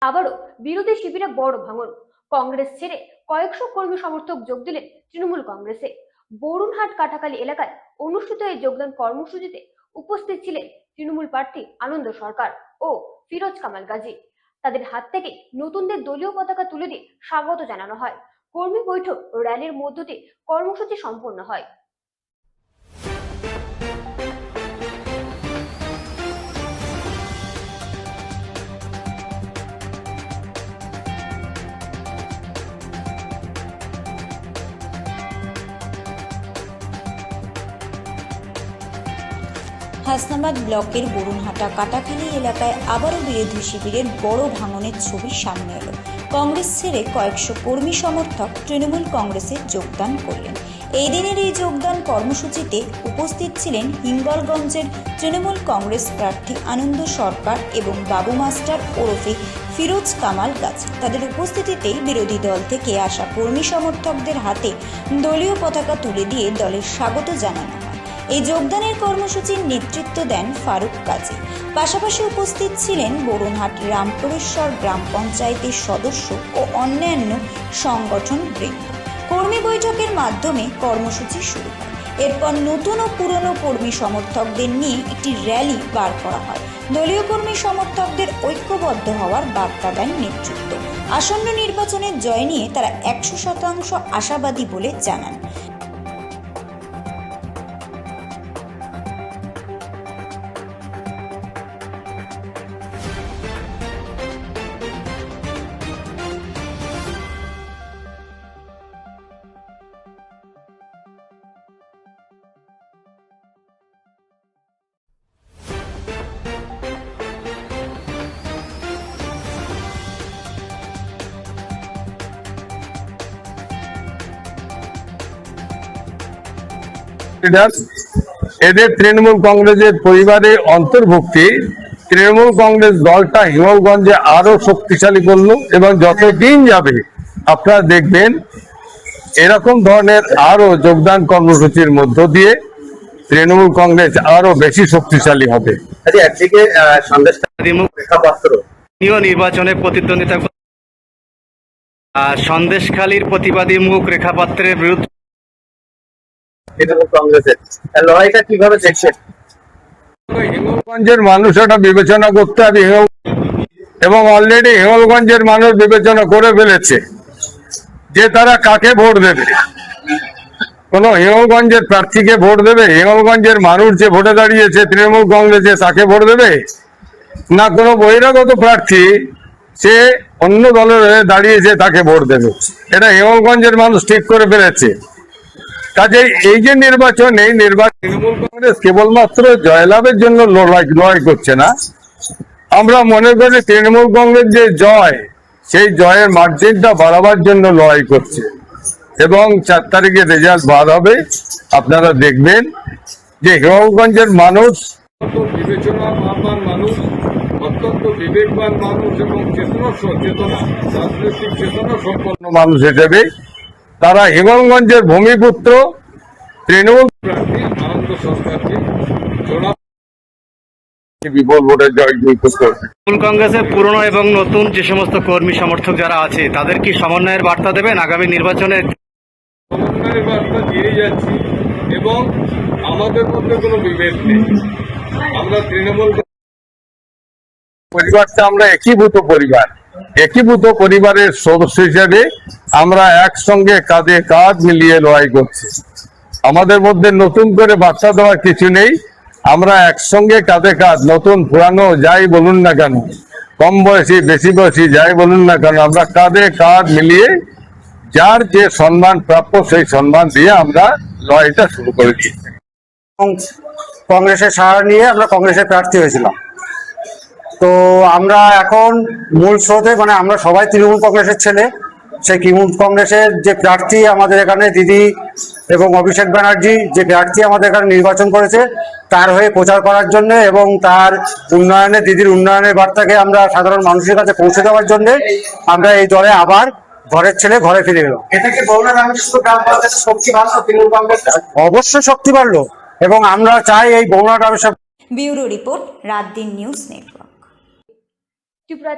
আবারও বিরোধী শিবিরে বড় ভাঙন। কংগ্রেস ছেড়ে কয়েকশো কর্মী সমর্থক যোগ দিলেন তৃণমূল কংগ্রেসে। বরুণহাট কাটাখালী এলাকায় অনুষ্ঠিত এই যোগদান কর্মসূচিতে উপস্থিত ছিলেন তৃণমূল প্রার্থী আনন্দ সরকার ও ফিরোজ কামাল গাজী। তাদের হাত থেকে নতুনদের দলীয় পতাকা তুলে দিয়ে স্বাগত জানানো হয়। কর্মী বৈঠক ও র্যালির মধ্য দিয়ে কর্মসূচি সম্পন্ন হয়। হাসনাবাদ ব্লকের বরুণহাটা কাটাখালী এলাকায় আবারও বিরোধী শিবিরের বড় ভাঙনের ছবি সামনে এলো। কংগ্রেস ছেড়ে কয়েকশো কর্মী সমর্থক তৃণমূল কংগ্রেসে যোগদান করলেন। এই দিনের এই যোগদান কর্মসূচিতে উপস্থিত ছিলেন হিঙ্গলগঞ্জের তৃণমূল কংগ্রেস প্রার্থী আনন্দ সরকার এবং বাবু মাস্টার ওরফে ফিরোজ কামাল গাজী। তাদের উপস্থিতিতেই বিরোধী দল থেকে আসা কর্মী সমর্থকদের হাতে দলীয় পতাকা তুলে দিয়ে দলের স্বাগত জানানো হয়। এই যোগদানের কর্মসূচির নেতৃত্ব দেন ফারুক কাজী। পাশাপাশি উপস্থিত ছিলেন বরুণহাট রামপুরেশ্বর গ্রাম পঞ্চায়েতের সদস্য ও অন্যান্য সংগঠন বৃন্দ। কর্মী বৈঠকের মাধ্যমে কর্মসূচি শুরু হয়। এরপর নতুন ও পুরনো কর্মী সমর্থকদের নিয়ে একটি র্যালি বার করা হয়। দলীয় কর্মী সমর্থকদের ঐক্যবদ্ধ হওয়ার বার্তা দেন নেতৃত্ব। আসন্ন নির্বাচনের জয় নিয়ে তারা 100% আশাবাদী বলে জানান। এদের তৃণমূল কংগ্রেসের পরিবারে অন্তর্ভুক্তি তৃণমূল কংগ্রেস দলটা হিঙ্গলগঞ্জে আরো শক্তিশালী করলো এবং যত দিন যাবে আপনারা দেখবেন এরকম ধরনের আরো যোগদান কর্মসূচির মধ্য দিয়ে তৃণমূল কংগ্রেস আরো বেশি শক্তিশালী হবে। একদিকে নির্বাচনে প্রতিদ্বন্দ্বিতা সন্দেশখালীর প্রতিবাদী মুখ রেখাপাত্রের বিরুদ্ধে কংগ্রেসের লড়াইটা কিভাবে দেখছেন? হিঙ্গলগঞ্জের মানুষ এটা বিবেচনা করতে হবে এবং অলরেডি হিঙ্গলগঞ্জের মানুষ বিবেচনা করে ফেলেছে যে তারা কাকে ভোট দেবে। কোন হিঙ্গলগঞ্জের প্রার্থীকে ভোট দেবে? হিঙ্গলগঞ্জের মানুষ যে ভোটে দাঁড়িয়েছে তৃণমূল কংগ্রেসে তাকে ভোট দেবে, না কোনো বহিরাগত প্রার্থী সে অন্য দলের হয়ে দাঁড়িয়েছে তাকে ভোট দেবে? এটা হিঙ্গলগঞ্জের মানুষ ঠিক করে ফেলেছে। কাজে এই যে নির্বাচন, এই নির্বাচন তৃণমূল কংগ্রেস কেবলমাত্র জয়লাভের জন্য লড়াই করছে না। আমরা মনে করি তৃণমূল কংগ্রেস যে জয়, সেই জয়ের মার্জিনটা বাড়াবার জন্য লড়াই করছে এবং 4 তারিখে রেজাল্ট বার হবে। আপনারা দেখবেন যে হিঙ্গলগঞ্জের মানুষ বিবেচনাবান মানুষ, অত্যন্ত বিবেকবান মানুষ এবং রাজনৈতিক চেতনা সম্পন্ন মানুষ হিসেবে তারা হিঙ্গলগঞ্জের ভূমিপুত্র তৃণমূল প্রার্থী আনন্দ সরকারকে বিপুল ভোটে জয়যুক্ত করবে। তৃণমূল কংগ্রেসের পুরনো এবং নতুন যে সমস্ত কর্মী সমর্থক যারা আছে তাদের কি সমন্বয়ের বার্তা দেবেন আগামী নির্বাচনে? সমন্বয়ের বার্তা দিয়ে যাচ্ছি এবং আমাদের মধ্যে কোনো বিভেদ নেই। আমরা তৃণমূল পরিবারটা আমরা একীভূত পরিবার, একীভূত পরিবারের সদস্য হিসেবে আমরা একসঙ্গে কাঁধে কাঁধ মিলিয়ে লড়াই করছি। আমাদের মধ্যে নতুন করে বার্তা দেওয়ার কিছু নেই। আমরা একসঙ্গে কাঁধে কাঁধ, নতুন পুরানো যাই বলুন না কেন, কম বয়সী বেশি বয়সী যাই বলুন না কেন, আমরা কাঁধে কাঁধ মিলিয়ে যার যে সম্মান প্রাপ্য সেই সম্মান দিয়ে আমরা লড়াইটা শুরু করে দিয়েছি। কংগ্রেসের সাহায্য নিয়ে আমরা কংগ্রেসের প্রার্থী হয়েছিলাম। তো আমরা এখন মূল স্রোতে আমরা সবাই তৃণমূল কংগ্রেসের ছেলে। সেই তৃণমূল কংগ্রেসের যে প্রার্থী আমাদের এখানে দিদি এবং অভিষেক ব্যানার্জি যে প্রার্থী আমাদের এখানে নির্বাচন করেছে তার হয়ে প্রচার করার জন্য এবং তার উন্নয়নে, দিদির উন্নয়নের বার্তাকে আমরা সাধারণ মানুষের কাছে পৌঁছে দেওয়ার জন্য আমরা এই দলে আবার ঘরের ছেলে ঘরে ফিরে এলো। অবশ্যই শক্তি বাড়লো এবং আমরা চাই এই বরুণহাট। ব্যুরো রিপোর্ট, রাত দিন নিউজ নেটওয়ার্ক। ত্রিপুরা